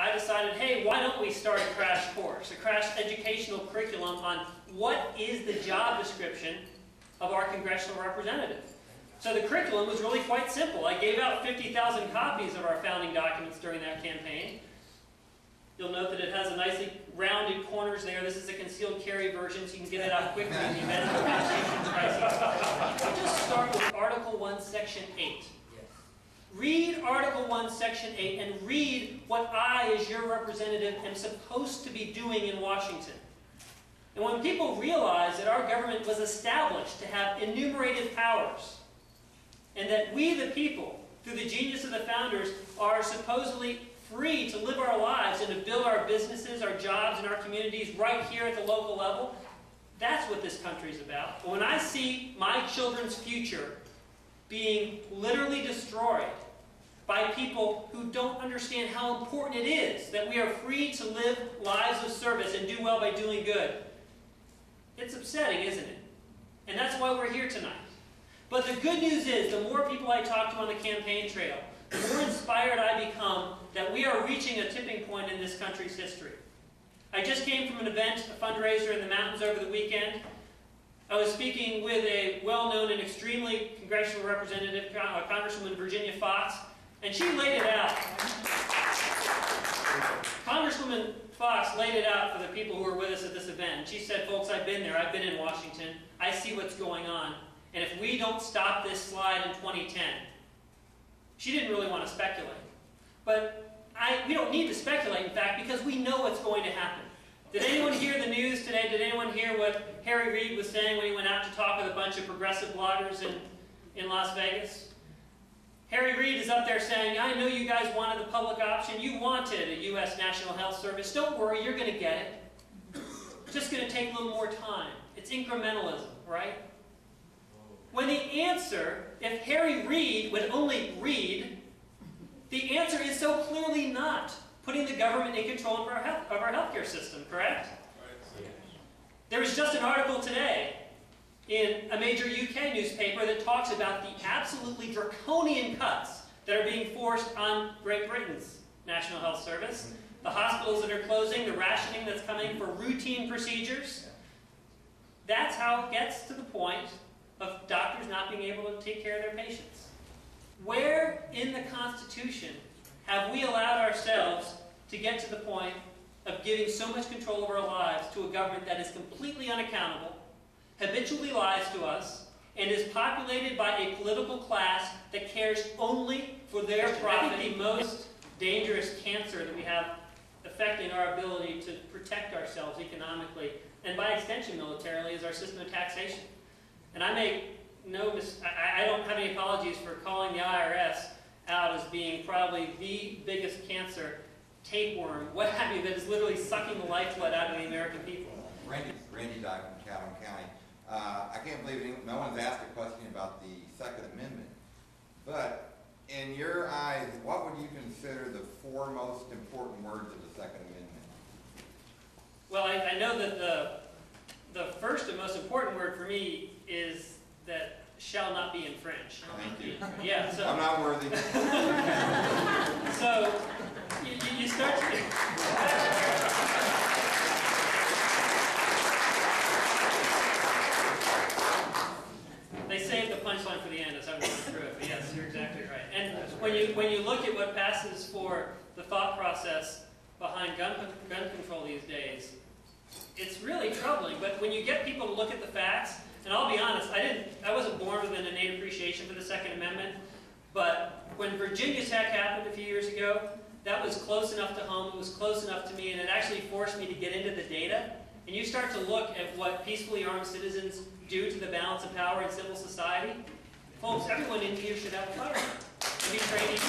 I decided, hey, why don't we start a crash course, a crash educational curriculum on what is the job description of our congressional representative. So the curriculum was really quite simple. I gave out 50,000 copies of our founding documents during that campaign. You'll note that it has a nicely rounded corners there. This is a concealed carry version, so you can get it out quickly in the event of communications crisis. We'll just start with Article 1, Section 8. Read Article 1, Section 8, and read what I, as your representative, am supposed to be doing in Washington. And when people realize that our government was established to have enumerated powers, and that we, the people, through the genius of the founders, are supposedly free to live our lives and to build our businesses, our jobs, and our communities right here at the local level, that's what this country is about. But when I see my children's future being literally destroyed by people who don't understand how important it is that we are free to live lives of service and do well by doing good, it's upsetting, isn't it? And that's why we're here tonight. But the good news is, the more people I talk to on the campaign trail, the more inspired I become that we are reaching a tipping point in this country's history. I just came from an event, a fundraiser in the mountains over the weekend. I was speaking with a well-known and extremely congressional representative, Congresswoman Virginia Fox, and she laid it out. Congresswoman Fox laid it out for the people who were with us at this event. She said, folks, I've been there. I've been in Washington. I see what's going on. And if we don't stop this slide in 2010, she didn't really want to speculate. But we don't need to speculate, in fact, because we know what's going to happen. Did anyone hear the news today? Did anyone hear what Harry Reid was saying when he went out to talk with a bunch of progressive bloggers in Las Vegas? Harry Reid is up there saying, I know you guys wanted the public option. You wanted a U.S. National Health Service. Don't worry, you're going to get it. It's just going to take a little more time. It's incrementalism, right? When the answer, if Harry Reid would only read, the answer is so clearly not putting the government in control of our healthcare system, correct? Right. There was just an article today in a major UK newspaper that talks about the absolutely draconian cuts that are being forced on Great Britain's National Health Service, the hospitals that are closing, the rationing that's coming for routine procedures. That's how it gets to the point of doctors not being able to take care of their patients. Where in the Constitution have we allowed ourselves to get to the point of giving so much control of our lives to a government that is completely unaccountable, habitually lies to us, and is populated by a political class that cares only for their profit? I think the most dangerous cancer that we have affecting our ability to protect ourselves economically, and by extension militarily, is our system of taxation. And I don't have any apologies for calling the IRS out as being probably the biggest cancer, tapeworm, what have you, that is literally sucking the lifeblood out of the American people. Randy Dye from Calhoun County. I can't believe no one's asked a question about the Second Amendment. But in your eyes, what would you consider the four most important words of the Second Amendment? Well, I know that the first and most important word for me is that shall not be infringed. Thank you. Yeah, so I'm not worthy. So you start to they saved the punchline for the end as I was going through it, but yes, you're exactly right. And when you look at what passes for the thought process behind gun control these days, it's really troubling. But when you get people to look at the facts, and I'll be honest, I wasn't born with an innate appreciation for the Second Amendment, but when Virginia Tech happened a few years ago, that was close enough to home, it was close enough to me, and it actually forced me to get into the data. And you start to look at what peacefully armed citizens do to the balance of power in civil society. Folks, everyone in here should have a firearm. Be trained.